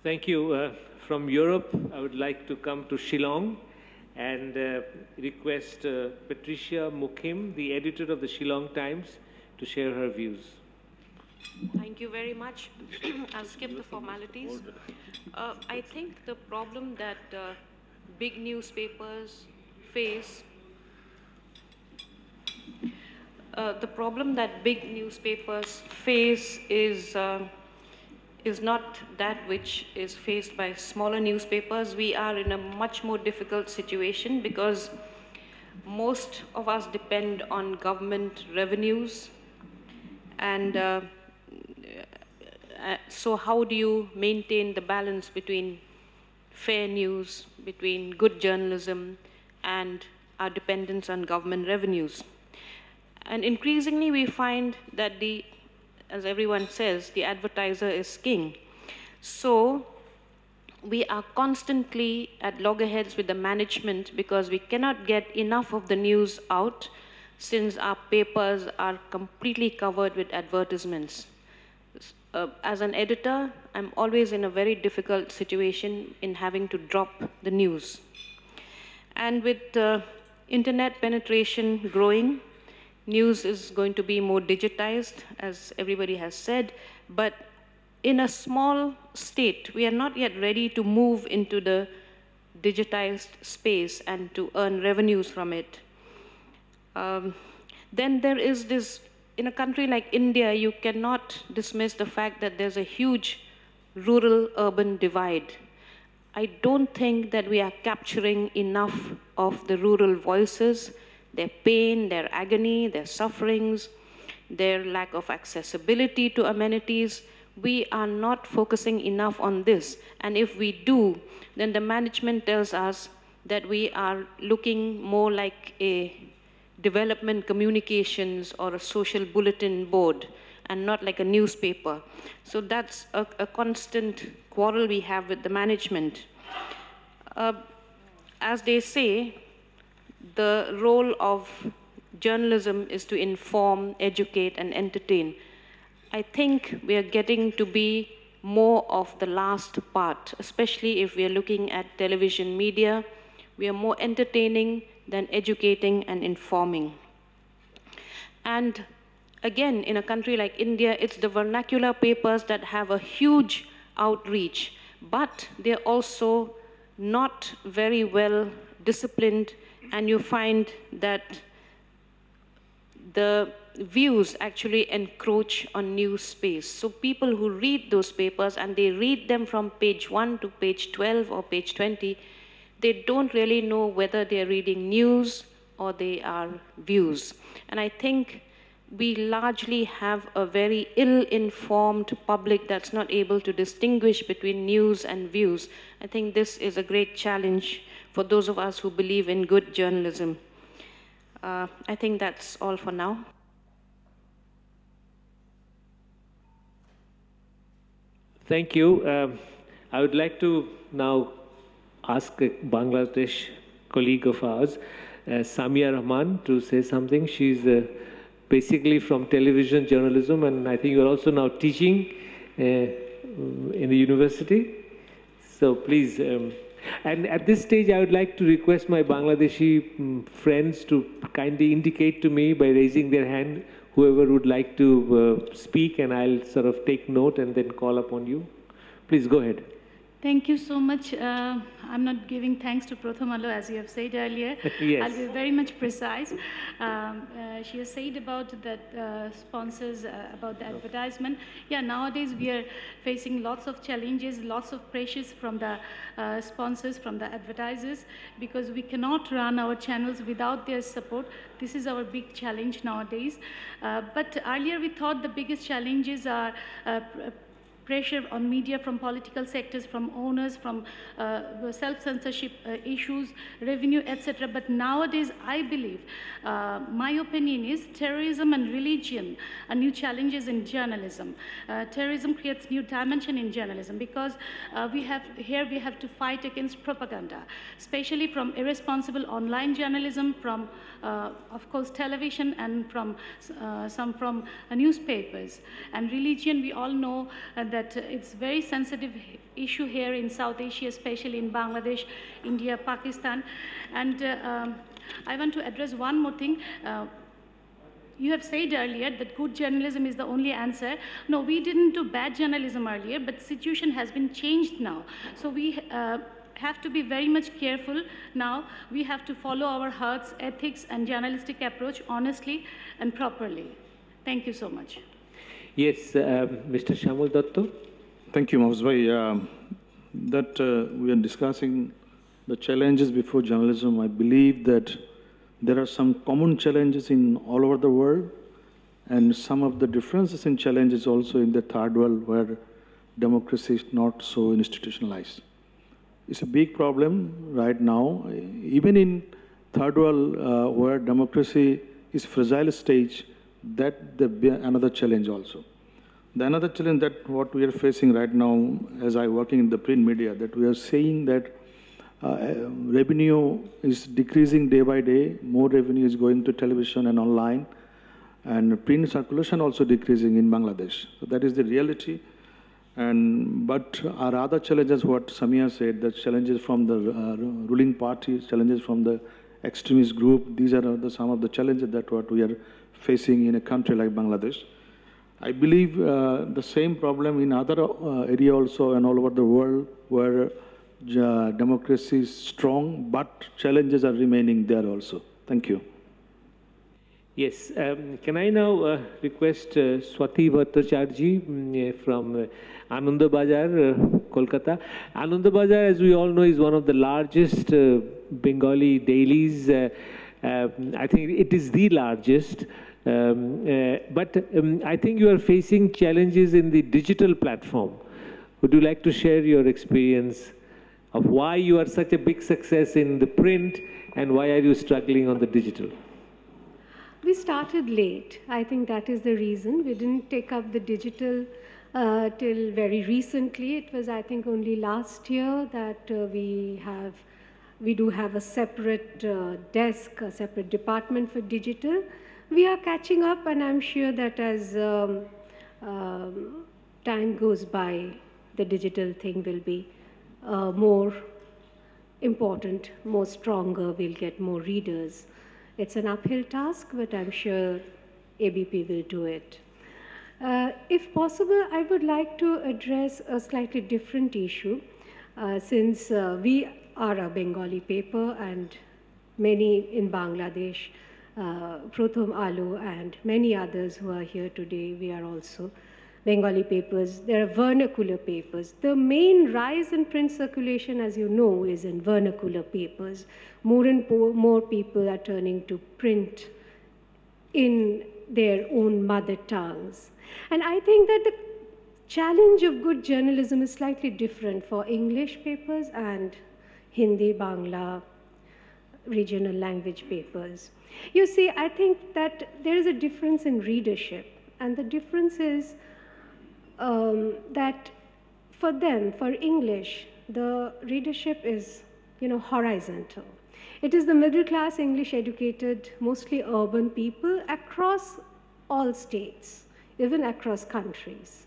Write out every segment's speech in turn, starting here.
Thank you. From Europe, I would like to come to Shillong and request Patricia Mukim, the editor of the Shillong Times, to share her views. Thank you very much. I'll skip the formalities. I think the problem that big newspapers face is not that which is faced by smaller newspapers. We are in a much more difficult situation because most of us depend on government revenues. And so how do you maintain the balance between fair news, between good journalism, and our dependence on government revenues? And increasingly we find that as everyone says, the advertiser is king. So we are constantly at loggerheads with the management because we cannot get enough of the news out since our papers are completely covered with advertisements. As an editor, I'm always in a very difficult situation in having to drop the news. And with internet penetration growing, news is going to be more digitized, as everybody has said, but in a small state, we are not yet ready to move into the digitized space and to earn revenues from it. Then there is this, in a country like India, you cannot dismiss the fact that there's a huge rural-urban divide. I don't think that we are capturing enough of the rural voices, their pain, their agony, their sufferings, their lack of accessibility to amenities. We are not focusing enough on this. And if we do, then the management tells us that we are looking more like a development communications or a social bulletin board and not like a newspaper. So that's a constant quarrel we have with the management. As they say, the role of journalism is to inform, educate, and entertain. I think we are getting to be more of the last part, especially if we are looking at television media. We are more entertaining than educating and informing. And again, in a country like India, it's the vernacular papers that have a huge outreach, but they're also not very well disciplined, and you find that the views actually encroach on news space. So people who read those papers, and they read them from page 1 to page 12 or page 20, they don't really know whether they're reading news or they are views. And I think we largely have a very ill-informed public that's not able to distinguish between news and views. I think this is a great challenge for those of us who believe in good journalism. I think that's all for now. Thank you. I would like to now ask a Bangladesh colleague of ours, Samia Rahman, to say something. She's basically from television journalism, and I think you're also now teaching in the university. So please, and at this stage, I would like to request my Bangladeshi friends to kindly indicate to me by raising their hand whoever would like to speak, and I'll sort of take note and then call upon you. Please go ahead. Thank you so much. I'm not giving thanks to Pratham Alo, as you have said earlier. Yes. I'll be very much precise. She has said about that sponsors, about the advertisement. Yeah, nowadays we are facing lots of challenges, lots of pressures from the sponsors, from the advertisers, because we cannot run our channels without their support. This is our big challenge nowadays. But earlier we thought the biggest challenges are pressure on media from political sectors, from owners, from self-censorship issues, revenue, etc. But nowadays, I believe, my opinion is terrorism and religion are new challenges in journalism. Terrorism creates new dimension in journalism because we have to fight against propaganda, especially from irresponsible online journalism, from, of course, television, and from some from newspapers. And religion, we all know that that it's very sensitive issue here in South Asia, especially in Bangladesh, India, Pakistan. And I want to address one more thing. You have said earlier that good journalism is the only answer. No, we didn't do bad journalism earlier, but the situation has been changed now. So we have to be very much careful now. We have to follow our hearts, ethics, and journalistic approach honestly and properly. Thank you so much. Yes, Mr. Shamul Datto. Thank you, Mahfuz bhai. We are discussing the challenges before journalism. I believe that there are some common challenges in all over the world, and some of the differences in challenges also in the third world where democracy is not so institutionalized. It's a big problem right now, even in third world where democracy is fragile stage. That another challenge also. The another challenge that what we are facing right now, as I working in the print media, that we are seeing that revenue is decreasing day by day. More revenue is going to television and online, and print circulation also decreasing in Bangladesh. So that is the reality. But our other challenges, what Samia said, the challenges from the ruling party, challenges from the extremist group, these are some of the challenges that what we are facing in a country like Bangladesh. I believe the same problem in other area also and all over the world where democracy is strong, but challenges are remaining there also. Thank you. Yes, can I now request Swati Bhattacharjee from Anandabazar, Kolkata. Anandabazar, as we all know, is one of the largest Bengali dailies. I think it is the largest. But I think you are facing challenges in the digital platform. Would you like to share your experience of why you are such a big success in the print and why are you struggling on the digital? We started late. I think that is the reason. We didn't take up the digital till very recently. It was, I think, only last year that we do have a separate desk, a separate department for digital. We are catching up, and I'm sure that as time goes by, the digital thing will be more important, more stronger. We'll get more readers. It's an uphill task, but I'm sure ABP will do it. If possible, I would like to address a slightly different issue, since we are a Bengali paper and many in Bangladesh, Prothom Alu and many others who are here today, we are also Bengali papers. There are vernacular papers. The main rise in print circulation, as you know, is in vernacular papers. More and more people are turning to print in their own mother tongues. And I think that the challenge of good journalism is slightly different for English papers and Hindi, Bangla, regional language papers. You see, I think that there is a difference in readership, and the difference is that for them, for English, the readership is, horizontal. It is the middle class, English educated, mostly urban people across all states, even across countries.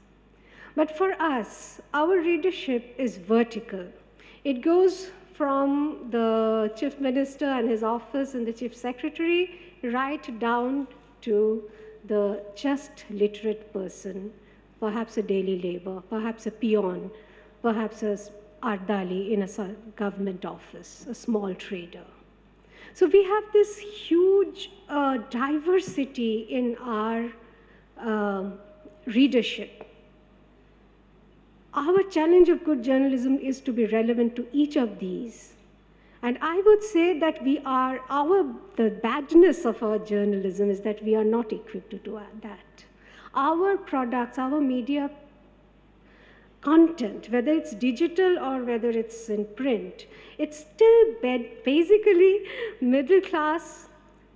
But for us, our readership is vertical. It goes from the chief minister and his office and the chief secretary right down to the just literate person, perhaps a daily laborer, perhaps a peon, perhaps a ardali in a government office, a small trader. So we have this huge diversity in our readership. Our challenge of good journalism is to be relevant to each of these. And I would say that the badness of our journalism is that we are not equipped to do that. Our products, our media content, whether it's digital or whether it's in print, it's still basically middle class,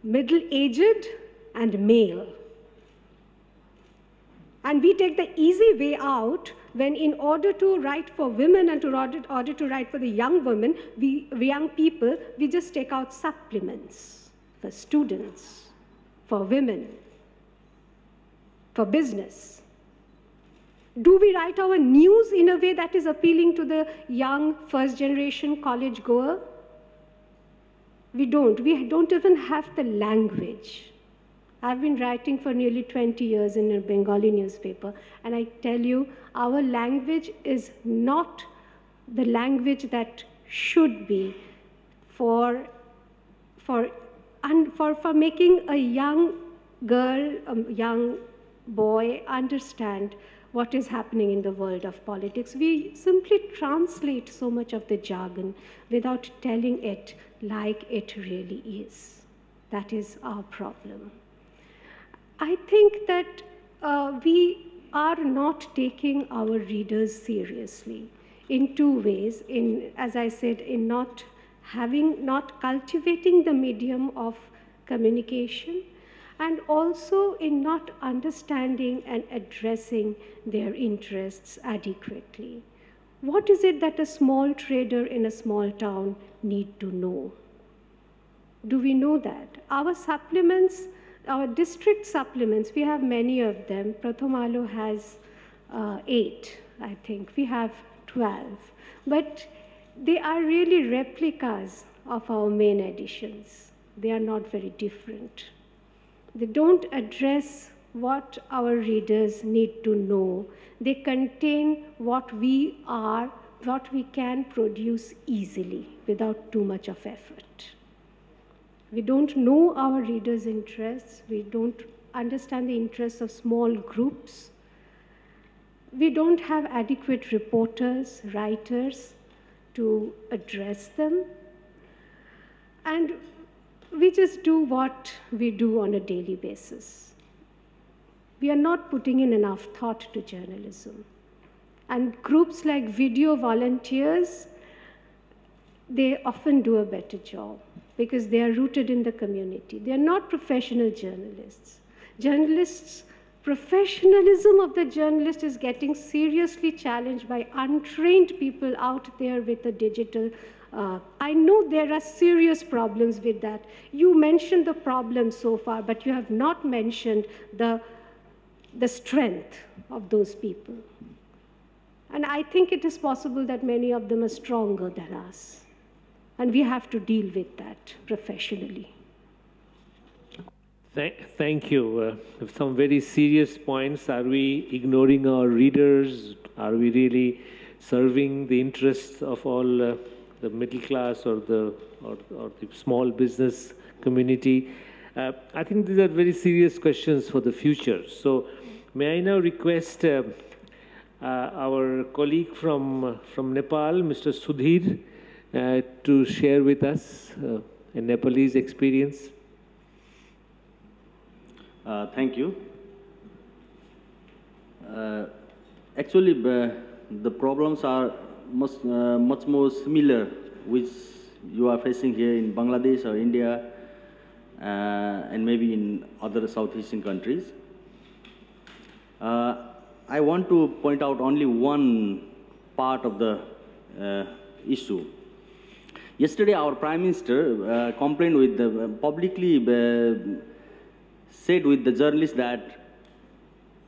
middle-aged, and male. And we take the easy way out when, in order to write for women and in order to write for the young women, young people, we just take out supplements for students, for women, for business. Do we write our news in a way that is appealing to the young first-generation college goer? We don't. We don't even have the language. I've been writing for nearly 20 years in a Bengali newspaper, and I tell you, our language is not the language that should be for making a young girl, a young boy understand what is happening in the world of politics. We simply translate so much of the jargon without telling it like it really is. That is our problem. I think that we are not taking our readers seriously in two ways. As I said, in not cultivating the medium of communication, and also in not understanding and addressing their interests adequately. What is it that a small trader in a small town need to know? Do we know that? Our supplements, our district supplements, we have many of them. Pratham Alo has 8, I think. We have 12. But they are really replicas of our main editions. They are not very different. They don't address what our readers need to know. They contain what we are, what we can produce easily without too much of effort. We don't know our readers' interests. We don't understand the interests of small groups. We don't have adequate reporters, writers to address them. And we just do what we do on a daily basis. We are not putting in enough thought to journalism. And groups like Video Volunteers, they often do a better job because they are rooted in the community. They are not professional journalists. Professionalism of the journalist is getting seriously challenged by untrained people out there with the digital. I know there are serious problems with that. You mentioned the problems so far, but you have not mentioned the strength of those people. And I think it is possible that many of them are stronger than us. And we have to deal with that professionally. Thank you. Some very serious points. Are we ignoring our readers? Are we really serving the interests of all the middle class or the small business community? I think these are very serious questions for the future. So may I now request our colleague from Nepal, Mr. Sudhir, to share with us a Nepalese experience. Thank you. Actually, the problems are much more similar which you are facing here in Bangladesh or India and maybe in other South Asian countries. I want to point out only one part of the issue. Yesterday, our Prime Minister complained with the publicly said with the journalists that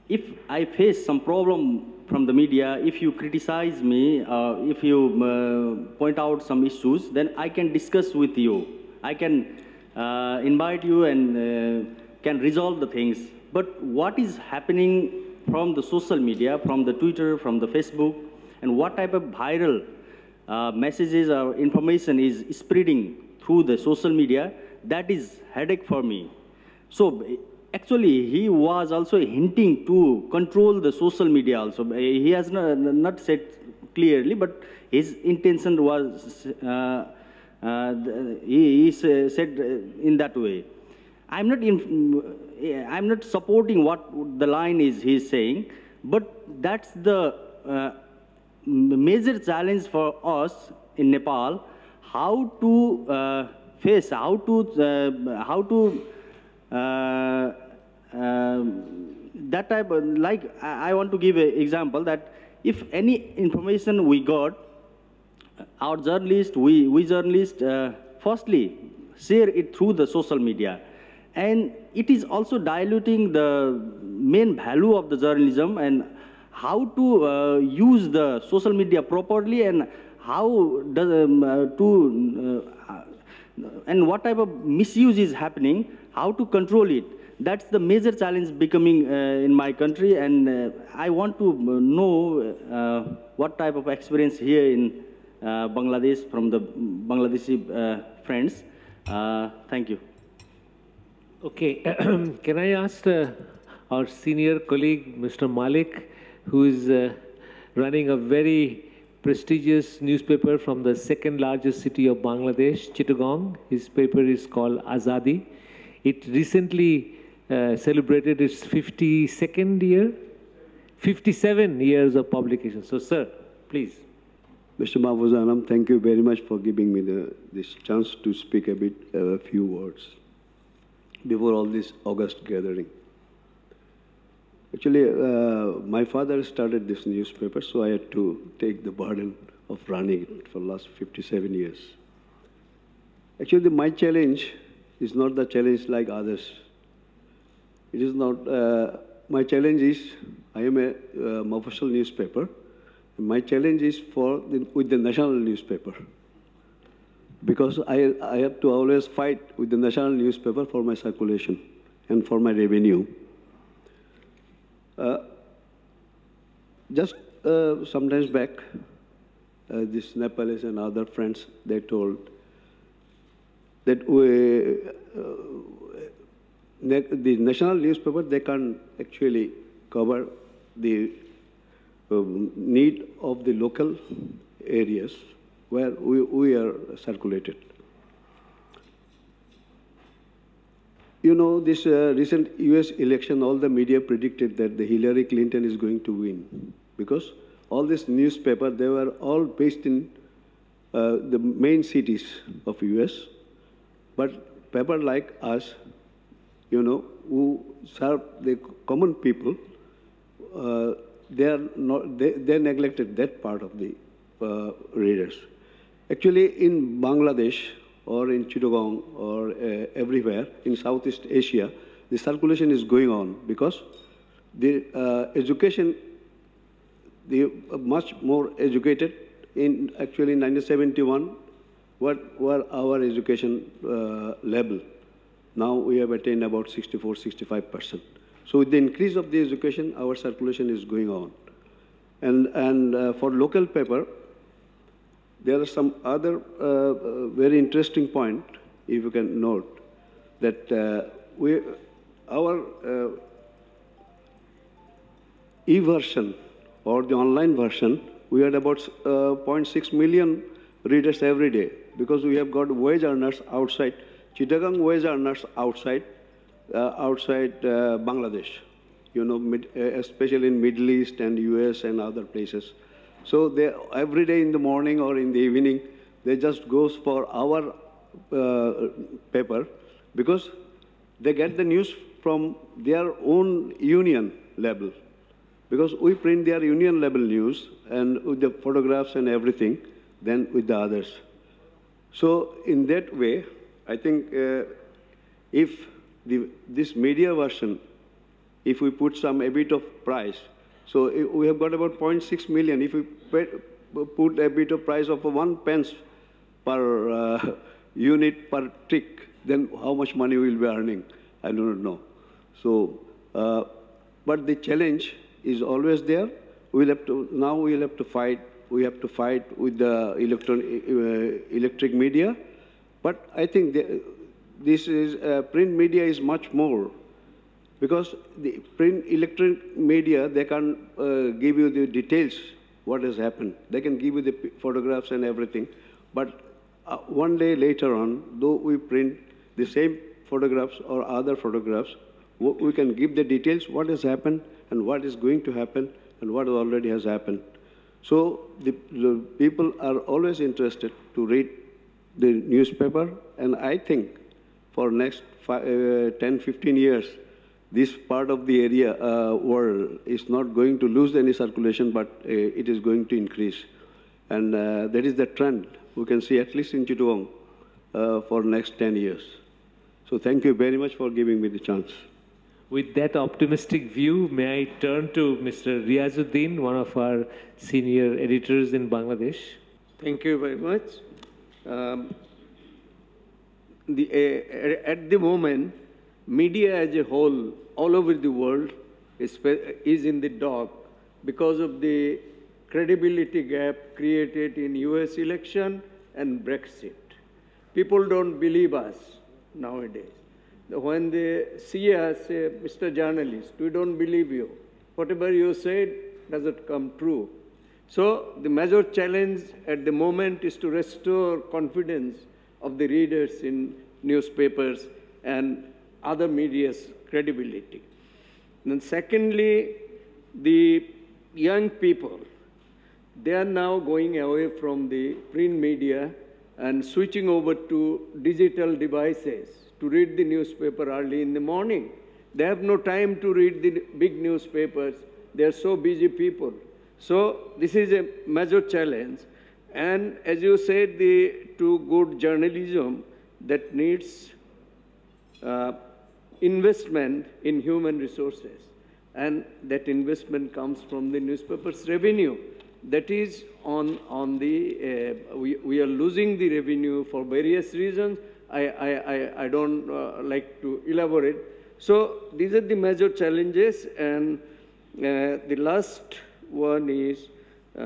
if I face some problem from the media, if you criticize me, if you point out some issues, then I can discuss with you. I can invite you and can resolve the things. But what is happening from the social media, from the Twitter, from the Facebook, and what type of viral messages or information is spreading through the social media, that is headache for me. So actually, he was also hinting to control the social media also. He has not said clearly, but his intention was, he said in that way. I'm not supporting what the line is he's saying, but that's the major challenge for us in Nepal, how to face, how to that type of, like, I want to give an example that if any information we got, our journalists, we journalists, firstly, share it through the social media. And it is also diluting the main value of the journalism and how to use the social media properly, and how does and what type of misuse is happening, how to control it. That's the major challenge becoming in my country, and I want to know what type of experience here in Bangladesh from the Bangladeshi friends. Thank you. Okay, can I ask our senior colleague, Mr. Malik, who is running a very prestigious newspaper from the second largest city of Bangladesh, Chittagong. His paper is called Azadi. It recently celebrated its 52nd year, 57 years of publication. So, sir, please. Mr. Mahfouz Anam, thank you very much for giving me this chance to speak a few words before all this August gathering. Actually, my father started this newspaper, so I had to take the burden of running it for the last 57 years. Actually, my challenge is not the challenge like others. It is not, my challenge is, I am a Mofussil newspaper. My challenge is with the national newspaper. Because I have to always fight with the national newspaper for my circulation and for my revenue. Just some times back, this Nepalese and other friends, they told that the national newspaper, they can't actually cover the need of the local areas where we are circulated. You know, this recent US election, all the media predicted that the Hillary Clinton is going to win because all this newspaper, they were all based in the main cities of US. But paper like us, you know, who serve the common people, they neglected that part of the readers. Actually, in Bangladesh or in Chittagong or everywhere in Southeast Asia, the circulation is going on because the education, they are much more educated. In actually in 1971, what were our education level? Now we have attained about 64, 65%. So with the increase of the education, our circulation is going on. And for local paper, there are some other very interesting point, if you can note, that our e-version or the online version, we had about 0.6 million readers every day because we have got wage earners outside, Chittagong wage earners outside Bangladesh, you know, especially in Middle East and US and other places. So they, every day in the morning or in the evening, they just goes for our paper because they get the news from their own union level. Because we print their union level news and with the photographs and everything, then with the others. So in that way, I think if this media version, if we put a bit of price, so we have got about 0.6 million. If we put a bit of price of 1 pence per unit per tick, then how much money we will be earning? I do not know. So, but the challenge is always there. We'll have to, now we'll have to fight. We have to fight with the electric media. But I think this is, print media is much more. Because the print electronic media, they can give you the details, what has happened. They can give you the photographs and everything. But one day later on, though we print the same photographs or other photographs, we can give the details, what has happened and what is going to happen and what already has happened. So the people are always interested to read the newspaper. And I think for next 10, 15 years, this part of the area world is not going to lose any circulation, but it is going to increase. And that is the trend we can see at least in Chittagong for next 10 years. So thank you very much for giving me the chance. with that optimistic view, may I turn to Mr. Riazuddin, one of our senior editors in Bangladesh. Thank you very much. At the moment, media as a whole, all over the world, is in the dark because of the credibility gap created in US election and Brexit. People don't believe us nowadays. When they see us, say, Mr. Journalist, we don't believe you. Whatever you said doesn't come true. So the major challenge at the moment is to restore confidence of the readers in newspapers and other media's credibility. And secondly, the young people, they are now going away from the print media and switching over to digital devices to read the newspaper early in the morning. They have no time to read the big newspapers. They are so busy people. So this is a major challenge. And as you said, to good journalism that needs investment in human resources. And that investment comes from the newspaper's revenue. That is on the, we are losing the revenue for various reasons. I don't like to elaborate. So these are the major challenges. And the last one is the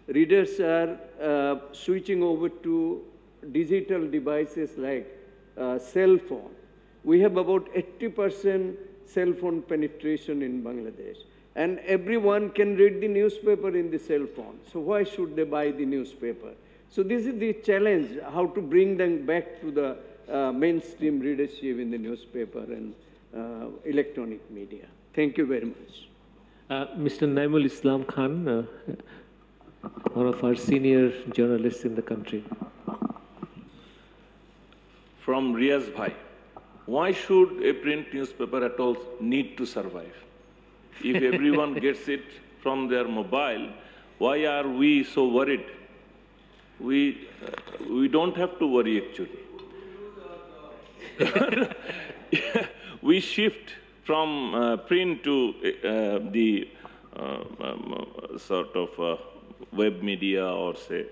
readers are switching over to digital devices like cell phone. We have about 80% cell phone penetration in Bangladesh. And everyone can read the newspaper in the cell phone. So why should they buy the newspaper? So this is the challenge, how to bring them back to the mainstream readership in the newspaper and electronic media. Thank you very much. Mr. Naimul Islam Khan, one of our senior journalists in the country. From Riaz Bhai, why should a print newspaper at all need to survive? If everyone gets it from their mobile, why are we so worried? We don't have to worry, actually. We shift from print to the sort of web media, or say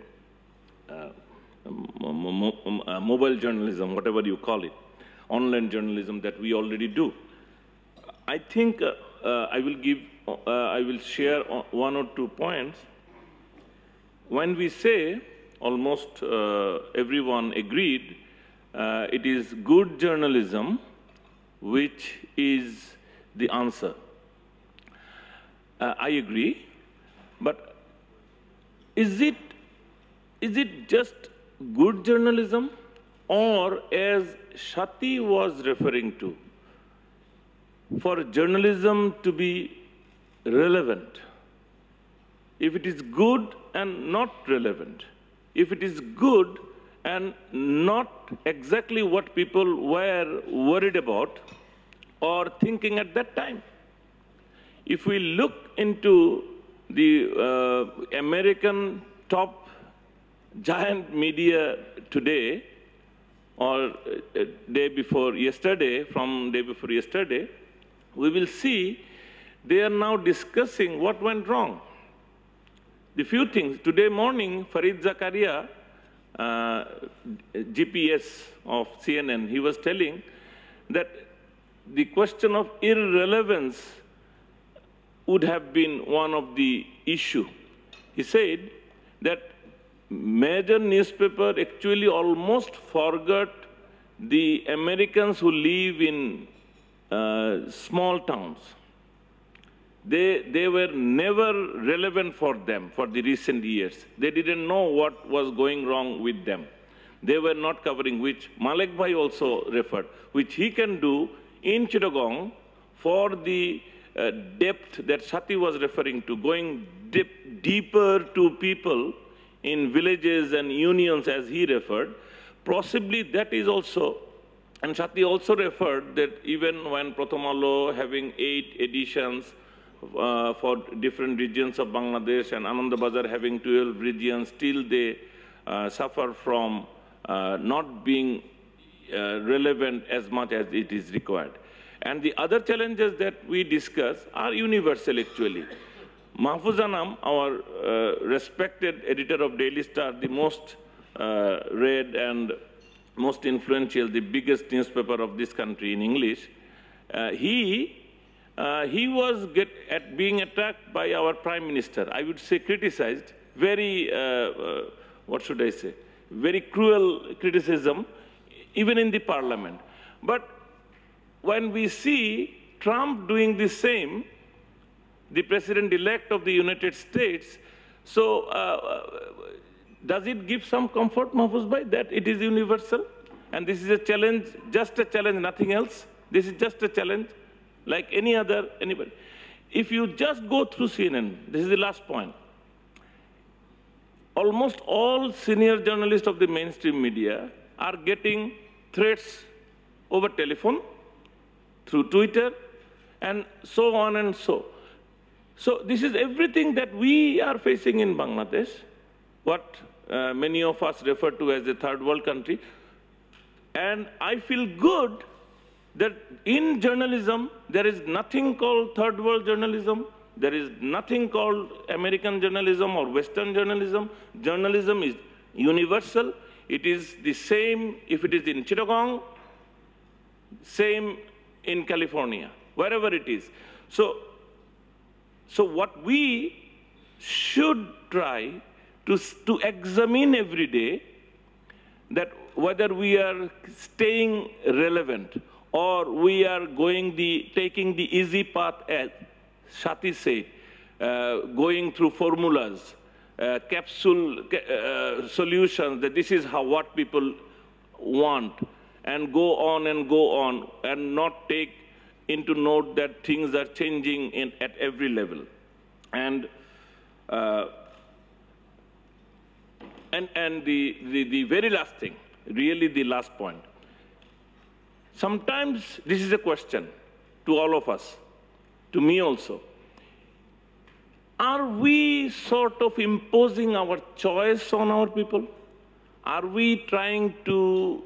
mobile journalism, whatever you call it, online journalism that we already do. I think I will share one or two points. When we say, almost everyone agreed, it is good journalism which is the answer. I agree, but is it just good journalism, or as Shati was referring to, for journalism to be relevant? If it is good and not relevant, if it is good and not exactly what people were worried about or thinking at that time. If we look into the American top giant media today, or day before yesterday, from day before yesterday, we will see they are now discussing what went wrong. The few things. Today morning, Farid Zakaria, GPS of CNN, he was telling that the question of irrelevance would have been one of the issue. He said that major newspaper actually almost forgot the Americans who live in small towns. They were never relevant for them for the recent years. They didn't know what was going wrong with them. They were not covering, which Malek Bhai also referred, which he can do in Chittagong for the depth that Shati was referring to, going deeper to people in villages and unions as he referred. Possibly that is also, and Shati also referred that even when Pratham having 8 editions, for different regions of Bangladesh, and Anandabazar having 12 regions, still they suffer from not being relevant as much as it is required. And the other challenges that we discuss are universal, actually. Mahfouz Anam, our respected editor of Daily Star, the most read and most influential, the biggest newspaper of this country in English, he was being attacked by our Prime Minister, I would say criticized, very, what should I say, very cruel criticism, even in the parliament. But when we see Trump doing the same, the president-elect of the United States, so does it give some comfort, Mahfouz Bhai, that it is universal? And this is a challenge, just a challenge, nothing else? This is just a challenge, like anybody. If you just go through CNN, this is the last point. Almost all senior journalists of the mainstream media are getting threats over telephone, through Twitter, and so on and so. So this is everything that we are facing in Bangladesh, what many of us refer to as a third world country. And I feel good that in journalism, there is nothing called third world journalism. There is nothing called American journalism or Western journalism. Journalism is universal. It is the same if it is in Chittagong, same in California, wherever it is. So what we should try to examine every day, that whether we are staying relevant or we are taking the easy path, as Shati said, going through formulas, capsule solutions, that this is what people want, and go on and not take into note that things are changing at every level. And the very last thing, really the last point. Sometimes this is a question to all of us, to me also. Are we sort of imposing our choice on our people? Are we trying to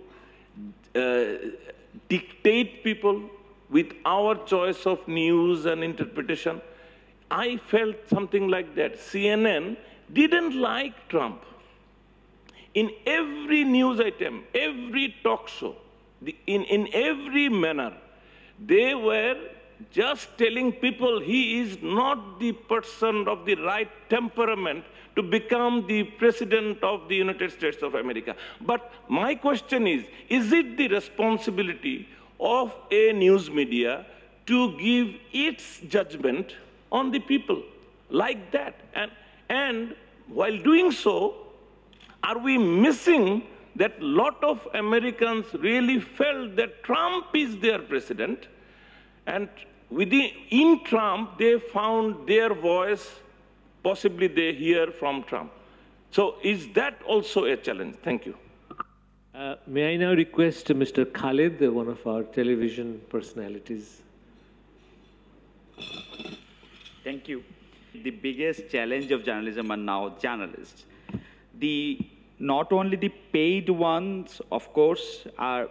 dictate people with our choice of news and interpretation? I felt something like that. CNN didn't like Trump. In every news item, every talk show, in every manner, they were just telling people he is not the person of the right temperament to become the president of the United States of America. But my question is it the responsibility of a news media to give its judgment on the people like that? And while doing so, are we missing that a lot of Americans really felt that Trump is their president, and in Trump they found their voice, possibly they hear from Trump. So is that also a challenge? Thank you. May I now request Mr. Khalid, one of our television personalities. Thank you. The biggest challenge of journalism are now journalists. Not only the paid ones, of course, I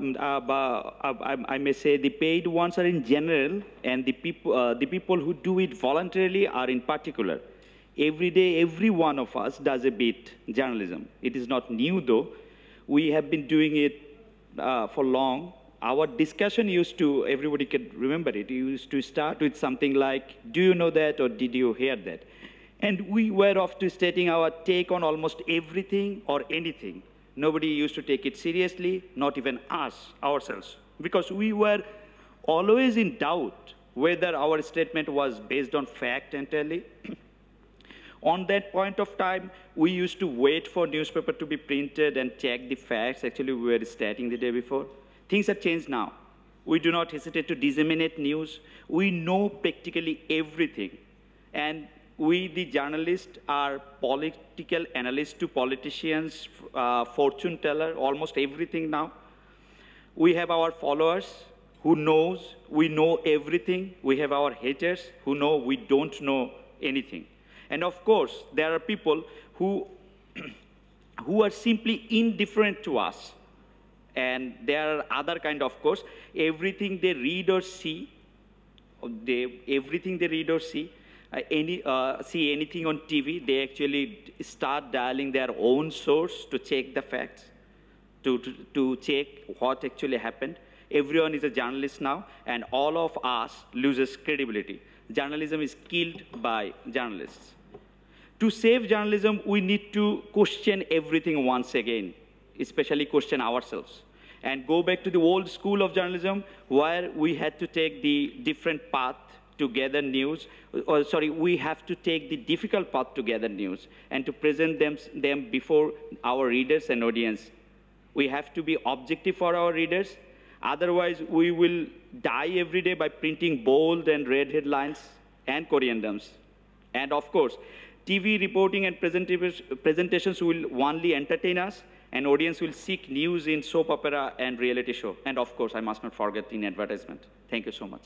may say the paid ones are in general, and the people who do it voluntarily are in particular. Every day, every one of us does a bit journalism. It is not new, though. We have been doing it for long. Our discussion used to, everybody can remember it, used to start with something like, do you know that, or did you hear that? And we were off to stating our take on almost everything or anything. Nobody used to take it seriously, not even us, ourselves, because we were always in doubt whether our statement was based on fact entirely. On that point of time, we used to wait for newspaper to be printed and check the facts. Actually, we were stating the day before. Things have changed now. We do not hesitate to disseminate news. We know practically everything. And we, the journalists, are political analysts to politicians, fortune teller, almost everything now. We have our followers who knows we know everything. We have our haters who know we don't know anything. And of course, there are people who who are simply indifferent to us. And there are other kind, of course, everything they read or see, see anything on TV, they actually start dialing their own source to check the facts, to check what actually happened. Everyone is a journalist now, and all of us loses credibility. Journalism is killed by journalists. To save journalism, we need to question everything once again, especially question ourselves, and go back to the old school of journalism where we had to take the different path to gather news, we have to take the difficult path to gather news and to present them before our readers and audience. We have to be objective for our readers. Otherwise, we will die every day by printing bold and red headlines and corriendums. And of course, TV reporting and presentations will only entertain us, and audience will seek news in soap opera and reality show. And of course, I must not forget in advertisement. Thank you so much.